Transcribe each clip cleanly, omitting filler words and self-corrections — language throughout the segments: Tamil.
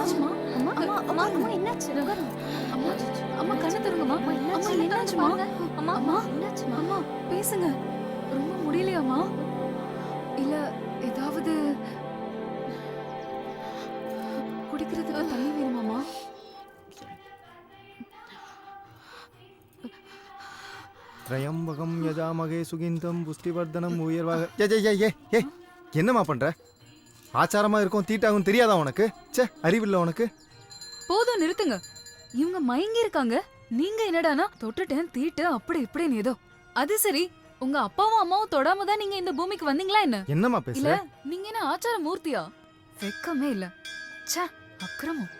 என்னாச்சுமா? அம்மா அம்மா அம்மா அம்மா என்னாச்சு? அம்மா அம்மா கண்ணு திறங்கம்மா. அம்மா என்னாச்சுமா? அம்மா அம்மா என்னாச்சுமா? அம்மா பேசுங்க. ரொம்ப முடியலையாம்மா? இல்ல ஏதாவது குடிக்கிறதுக்கு தண்ணி வேணுமாம்மா? திரையம்பகம் யஜாமகே சுகிந்தம் புஷ்டிவர்தனம் உயர்வாக ஏ என்னம்மா பண்ற? ஆச்சாரமா இருக்கும் தீட்டாகும் தெரியாதா உனக்கு? ச்சே, அறிவில்லை உனக்கு. போதும் நிறுத்துங்க. இவங்க மயங்கி இருக்காங்க. நீங்க என்னடானா தொட்டுட்டேன் தீட்டு அப்படி இப்படின்னு ஏதோ. அது சரி, உங்க அப்பாவும் அம்மாவும் தொடாம தான் நீங்க இந்த பூமிக்கு வந்தீங்களா என்ன? என்னம்மா இல்ல பேசுற? நீங்க என்ன ஆச்சார மூர்த்தியா? வெக்கமே இல்ல. ச்சே, அக்கிரமம்.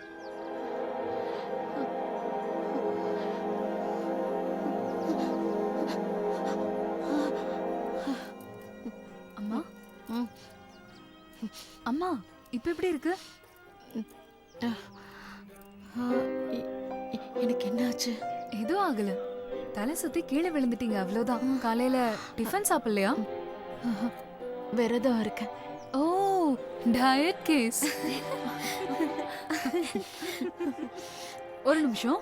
அம்மா அம்மா இப்ப எப்படி இருக்கு? எனக்கு என்ன ஆச்சு? எதுவும் ஆகல. தலை சுத்தி கீழே விழுந்துட்டீங்க அவ்வளவுதான். காலையில டிஃபன் சாப்பிடலையா? விரதம் இருக்கேன். ஓ, டயட் கேஸ். ஒரு நிமிஷம்.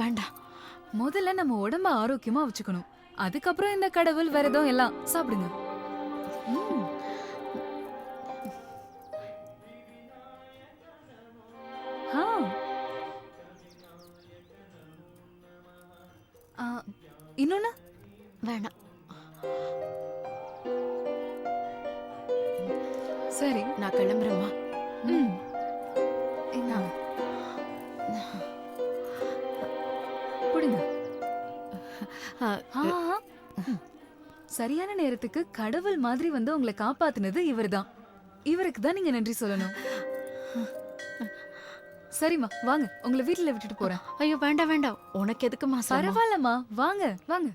வேண்டாம். முதல்ல நம்ம உடம்ப ஆரோக்கியமா வச்சுக்கணும். அதுக்கப்புறம் இந்த கடவுள் விரதம் எல்லாம் சாப்பிடுங்க. ம். ஆ. இன்னொன்னு வேணாம். சரி, நான் கிளம்புறேம்மா. ம். இந்தாங்க. புடிங்க. ஆ. சரியான நேரத்துக்கு கடவுள் மாதிரி வந்து உங்களை காப்பாத்துனது இவர்தான். இவருக்கு தான் நீங்க நன்றி சொல்லணும். சரிம்மா வாங்க, உங்களை வீட்டுல விட்டுட்டு போறேன். ஐயோ வேண்டாம் வேண்டாம். உனக்கு எதுக்குமா? பரவாயில்லம்மா, வாங்க வாங்க.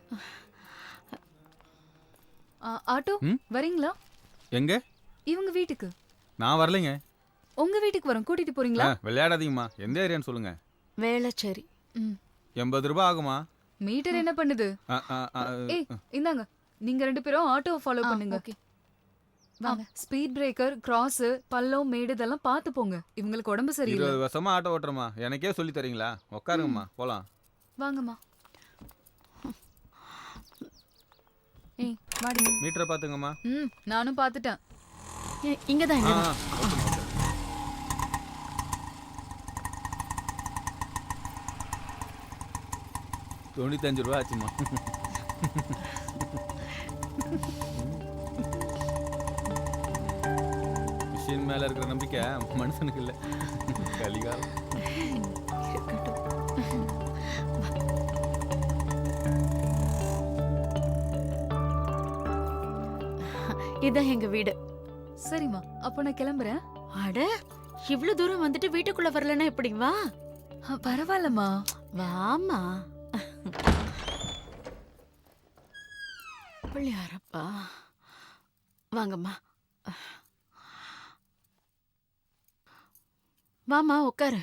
ஆட்டோ வரீங்களா? எங்க? இவங்க வீட்டுக்கு. நான் வரலைங்க. உங்க வீட்டுக்கு வரோம், கூட்டிட்டு போறீங்களா? விளையாடாதீங்கம்மா. எந்த ஏரியான்னு சொல்லுங்க. வேளச்சேரி. 80 ரூபாய் ஆகுமா? மீட்டர் என்ன பண்ணுது? ஏய் இந்தாங்க, நீங்க 2 பேரும் ஆட்டோவை ஃபாலோ பண்ணுங்க. ஓகே. வாங்க. ஸ்பீட் பிரேக்கர், கிராஸ், பள்ளம், மேடு இதெல்லாம் பார்த்து போங்க. இவங்களுக்கு உடம்பு சரியில்லை. 20 வருஷமா ஆட்டோ ஓட்டுறமா? எனக்கே சொல்லி தரீங்களா? உட்காருங்கம்மா, போலாம். வாங்கம்மா. ஏய் வாடி. மீட்டரை பாத்துங்கம்மா. நானும் பார்த்துட்டேன். இங்கதான் ஆ, இங்க. ஓகேம்மா, ஓகே. $95 ஆச்சுமா. மிஷின் மேல இருக்கிற நம்பிக்கை மனுஷனுக்கு இல்ல. கலிகாலம். இதான் எங்க வீடு. சரிம்மா, அப்போ நான் கிளம்புறேன். அட, இவ்வளவு தூரம் வந்துட்டு வீட்டுக்குள்ள வரலன்னா எப்படி? வா. பரவாயில்லம்மா, வாமா. பிள்ளையாரப்பா, வாங்கம்மா. வாமா உட்காரு.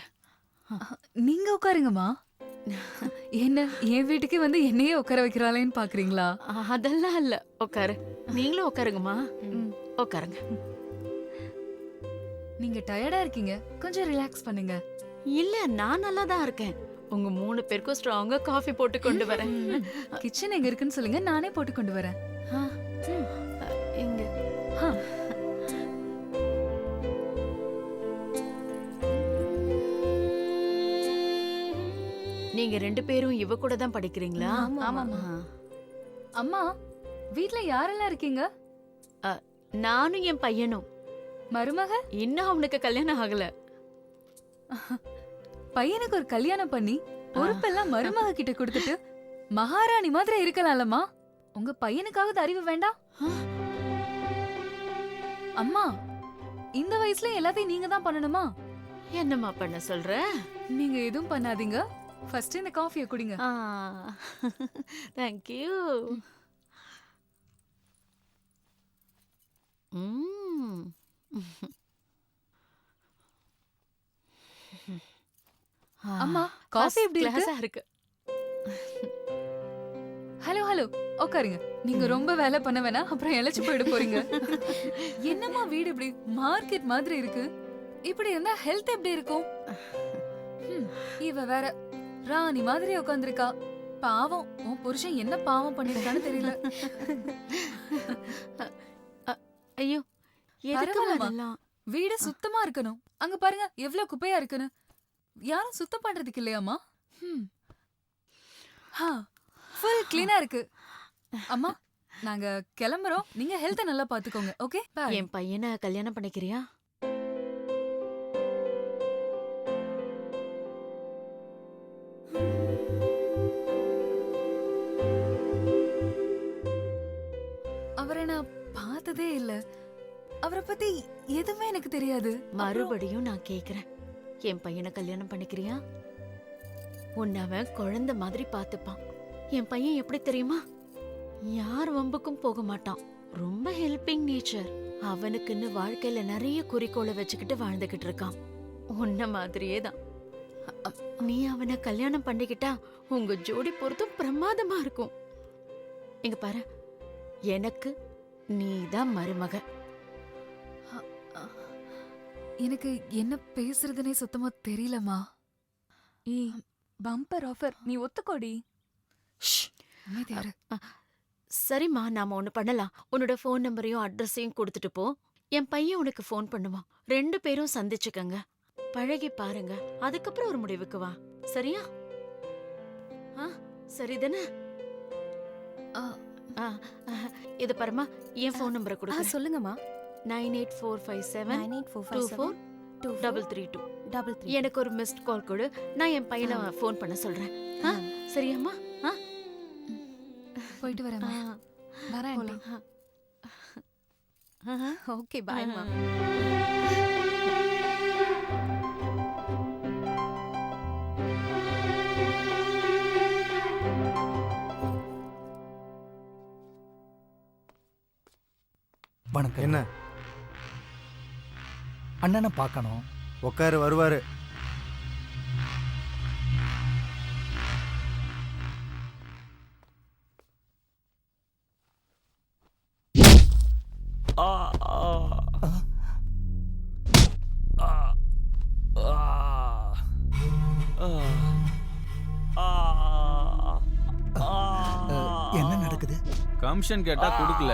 நீங்க உட்காருங்கம்மா. என்ன என் வீட்டுக்கு வந்து என்னையே உட்கார வைக்கிறாளேன்னு பாக்குறீங்களா? அதெல்லாம் இல்ல, உட்காரு. நீங்களும் உட்காருங்கம்மா. உட்காருங்க. நீங்க டயர்டா இருக்கீங்க, கொஞ்சம் ரிலாக்ஸ் பண்ணுங்க. இல்ல, நான் நல்லா தான் இருக்கேன். உங்க 3 பேருக்கும் ஸ்ட்ராங்கா காஃபி போட்டு கொண்டு வரேன். கிச்சன் எங்க இருக்குன்னு சொல்லுங்க, நானே போட்டு கொண்டு வரேன். இங்க. நீங்க 2 பேரும் இவ கூட தான் படிக்கிறீங்களா? ஆமாமா. அம்மா, வீட்ல யாரெல்லாம் இருக்கீங்க? நானும் என் பையனும். மருமக? இன்னும் அவனுக்கு கல்யாணம் ஆகல. பையனுக்கு ஒரு கல்யாணம் பண்ணி பொறுப்பெல்லாம் மருமக கிட்ட கொடுத்துட்டு மகாராணி மாதிரி இருக்கலாம்லம்மா. உங்க பையனுக்காவது அறிவு வேண்டாம்? அம்மா, இந்த வயசுல எல்லாத்தையும் நீங்க தான் பண்ணணுமா? என்னம்மா பண்ண சொல்ற? நீங்க எதுவும் பண்ணாதீங்க. ஃபர்ஸ்ட் இந்த காஃபியை குடிங்க. Thank you. அம்மா, காஃபி எப்படி இருக்கு? ஹலோ ஹலோ உட்காருங்க. நீங்க ரொம்ப வேலை பண்ண வேணாம், அப்புறம் இழைச்சு போயிட போறீங்க. என்னம்மா வீடு இப்படி மார்க்கெட் மாதிரி இருக்கு? இப்படி இருந்தா ஹெல்த் எப்படி இருக்கும்? இவ வேற ராணி மாதிரி உட்காந்துருக்கா. பாவம், உன் புருஷன் என்ன பாவம் பண்ணிருக்கான்னு தெரியல. ஐயோ எதுக்கு பரவாயில்லம்மா. அதெல்லாம்? வீடு சுத்தமா இருக்கணும். அங்க பாருங்க எவ்வளவு குப்பையா இருக்குன்னு. யாரும் சுத்தம் பண்றதுக்கு இல்லையாம்மா? ஃபுல் கிளீனா இருக்கு. அம்மா நாங்க கிளம்புறோம். நீங்க ஹெல்த்த நல்லா பாத்துக்கோங்க. Okay bye. என் பையனை கல்யாணம் பண்ணிக்கிறியா? அவரை நான் பார்த்ததே இல்ல. அவரை பத்தி எதுவுமே எனக்கு தெரியாது. மறுபடியும் நான் கேக்குறேன், என் பையனை கல்யாணம் பண்ணிக்கிறியா? உன்னை அவன் குழந்தை மாதிரி பாத்துப்பான். என் பையன் எப்படி தெரியுமா? யார் வம்புக்கும் போக மாட்டான். ரொம்ப ஹெல்பிங் நேச்சர். அவனுக்குன்னு வாழ்க்கையில நிறைய குறிக்கோளை வச்சுக்கிட்டு வாழ்ந்துகிட்டு இருக்கான். உன்ன மாதிரியே தான். நீ அவனை கல்யாணம் பண்ணிக்கிட்டா உங்க ஜோடி பொருத்தம் பிரமாதமா இருக்கும். இங்க பாரு, எனக்கு நீதான் மருமக. எனக்கு என்ன பேசுறதுனே சுத்தமா தெரியலமா. பம்பர் ஆஃபர், நீ ஒத்துக்கோடி. அமைதியா இரு. சரிம்மா, நாம ஒண்ணு பண்ணலாம். உன்னோட ஃபோன் நம்பரையும் அட்ரஸையும் கொடுத்துட்டு போ. என் பையன் உனக்கு ஃபோன் பண்ணுவான். 2 பேரும் சந்திச்சுக்கங்க, பழகி பாருங்க. அதுக்கப்புறம் ஒரு முடிவுக்கு வா. சரியா? சரிதானே? இது பாருமா, என் ஃபோன் நம்பரை கொடுக்க சொல்லுங்கம்மா. 9845724332. எனக்கு ஒரு மிஸ்ட் கால் கொடு. நான் என் பையனை ஃபோன் பண்ண சொல்றேன். சரியாம்மா? போயிட்டு வரேன். வரேன். ஓகே பாய்மா. வணக்கம். என்ன அண்ணனை பார்க்கணும். உட்காரு, வருவாரு. என்ன நடக்குது? கமிஷன் கேட்டா கொடுக்கல,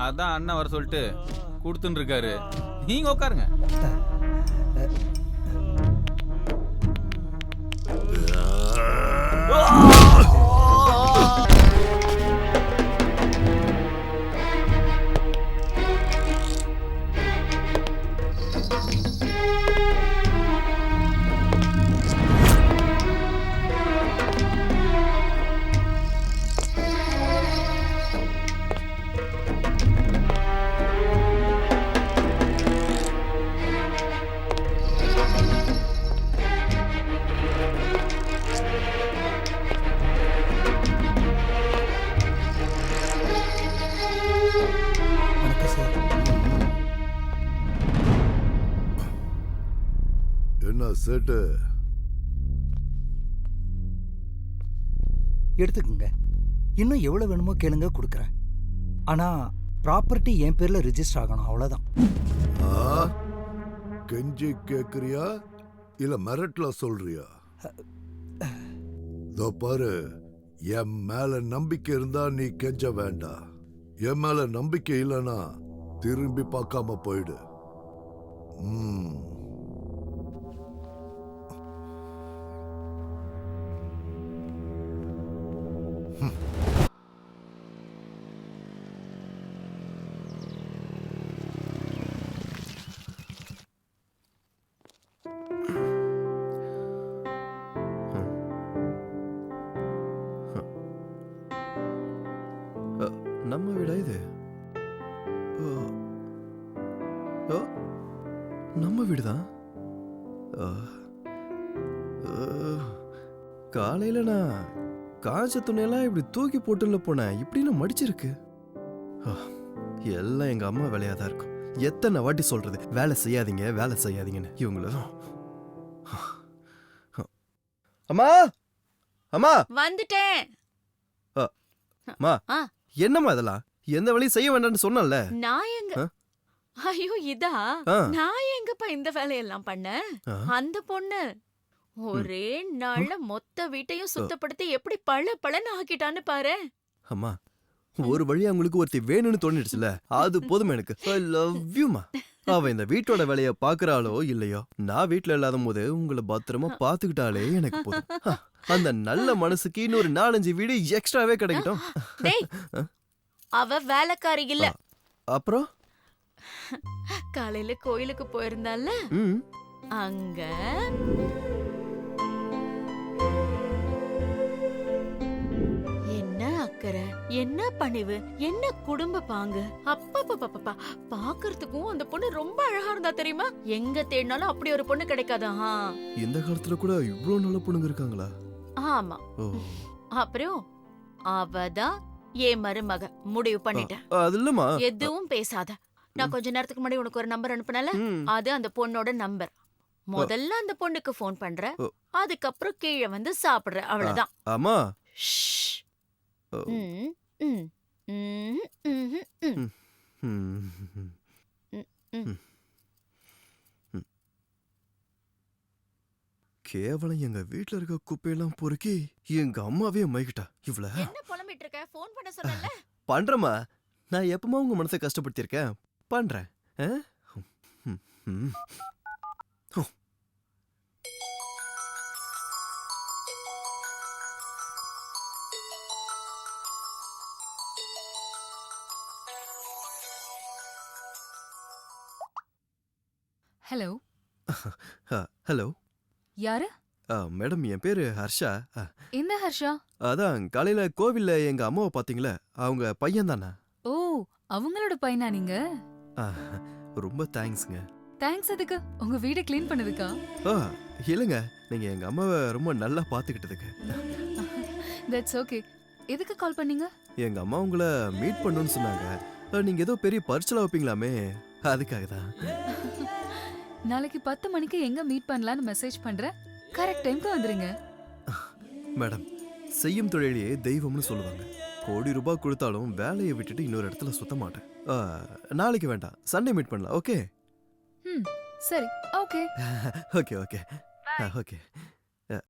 அதான் அண்ணன் வர சொல்லிட்டு கொடுத்துன்னு இருக்காரு. நீங்க உட்காருங்க. வணக்கம் சார். என்ன சேட்டு? எடுத்துக்கங்க. இன்னும் எவ்வளவு வேணுமோ கேளுங்க, கொடுக்குறேன். ஆனா ப்ராப்பர்ட்டி என் பேர்ல ரிஜிஸ்டர் ஆகணும், அவ்வளவுதான். கெஞ்சி கேக்குறியா இல்ல மிரட்டல சொல்றியா? இதோ பாரு, என் மேல நம்பிக்கை இருந்தா நீ கெஞ்ச வேண்டாம். என் மேல நம்பிக்கை இல்லைன்னா திரும்பி பார்க்காம போயிடு. நம்ம வீடா இது? நம்ம வீடுதான். காலையில நான் காய்ச்ச துணியெல்லாம் இப்படி தூக்கி போட்டுல போனேன், இப்படின்னு மடிச்சிருக்கு. எல்லாம் எங்க அம்மா வேலையா தான் இருக்கும். எத்தனை வாட்டி சொல்றது வேலை செய்யாதீங்க, வேலை செய்யாதீங்கன்னு. இவங்களும் அம்மா, அம்மா வந்துட்டேன். மா ஆ. என்னம்மா இதெல்லாம் எந்த வேலையும் செய்ய வேண்டாம்னு சொன்னல. நான் எங்க ஆ? ஐயோ இதா ஆ. நான் எங்கப்பா இந்த வேலையெல்லாம் பண்ணேன். ஆ. அந்த பொண்ணு ஒரே நாள்ல மொத்த வீட்டையும் சுத்தப்படுத்தி எப்படி பளபளன்னு ஆக்கிட்டான்னு பாரு. அம்மா ஒரு வழியா உங்களுக்கு ஒருத்தி வேணும்னு தோணிடுச்சுல, அது போதும் எனக்கு. ஐ லவ் யூமா. அவ இந்த வீட்டோட வேலைய பாக்குறாளோ இல்லையோ, நான் வீட்ல இல்லாத போது உங்களை பத்திரமா பாத்துக்கிட்டாலே எனக்கு போதும். அந்த நல்ல மனசுக்கு இன்னொரு 4-5 வீடு எக்ஸ்ட்ராவே கிடைக்கட்டும். டேய் அவ வேலைக்காரி இல்ல. அப்புறம் காலையில கோயிலுக்கு போயிருந்தால ம் அங்க என்ன அக்கறை, என்ன பணிவு, என்ன குடும்ப பாங்கு. அப்பப்பப்பப்பா பாக்குறதுக்கும் அந்த பொண்ணு ரொம்ப அழகா இருந்தா தெரியுமா? எங்க தேடினாலும் அப்படி ஒரு பொண்ணு கிடைக்காதா? இந்த காலத்துல கூட இவ்ளோ நல்ல பொண்ணுங்க இருக்காங்களா? ஆமா. ஓ அப்புறம் அவதான் என் மருமக. முடிவு பண்ணிட்டேன். அது இல்லம்மா. எதுவும் பேசாத. நான் கொஞ்ச நேரத்துக்கு முன்னாடி உனக்கு ஒரு நம்பர் அனுப்புனல, ம். அது அந்த பொண்ணோட நம்பர். முதல்ல அந்த பொண்ணுக்கு ஃபோன் பண்ற, ஓ. அதுக்கப்புறம் கீழே வந்து சாப்பிடுற, அவ்வளவுதான். அம்மா ஷ்ஷ். ஓ. ம், ம், ம், ம், ம். ம். ம். ம். ம். கேவலம் எங்க வீட்ல இருக்க குப்பையெல்லாம் பொறுக்கி எங்க அம்மாவே மைக்கிட்டா இவ்ள. என்ன புலம்பிட்டு இருக்க? ஃபோன் பண்ண சொன்னல. பண்றேம்மா. நான் எப்பமா உங்க மனசை கஷ்டப்படுத்தியிருக்கேன்? பண்றேன். ஆ? ம். ம். ஓ. ஹலோ, ஹலோ யாரு? மேடம், என் பேரு ஹர்ஷா. இந்த ஹர்ஷா? அதான் காலையில கோவில்ல எங்க அம்மாவை பாத்தீங்களே, அவங்க பையன் தானே? ஓ, அவங்களோட பையனா நீங்க? ரொம்ப தேங்க்ஸ்ங்க. தேங்க்ஸ் எதுக்கு? உங்க வீட க்ளீன் பண்ணதுக்கா? இல்லைங்க, நீங்க எங்க அம்மாவை ரொம்ப நல்லா பாத்துக்கிட்டதுக்கு. That's okay. எதுக்கு கால் பண்ணீங்க? எங்க அம்மா உங்களை மீட் பண்ணணும்னு சொன்னாங்க. நீங்க ஏதோ பெரிய பரிச்சலா வைப்பீங்களாமே, அதுக்காக தான். நாளைக்கு 10 மணிக்கு எங்க மீட் பண்ணலாம்னு மெசேஜ் பண்றேன். கரெக்ட் டைம்க்கு வந்துருங்க. மேடம், செய்யும் தொழிலையே தெய்வம்னு சொல்லுவாங்க. கோடி ரூபாய் கொடுத்தாலும் வேலையை விட்டுட்டு இன்னொரு இடத்துல சுத்த மாட்டேன். நாளைக்கு வேண்டாம், சண்டே மீட் பண்ணலாம். ஓகே? ம், சரி. ஓகே. Okay okay okay.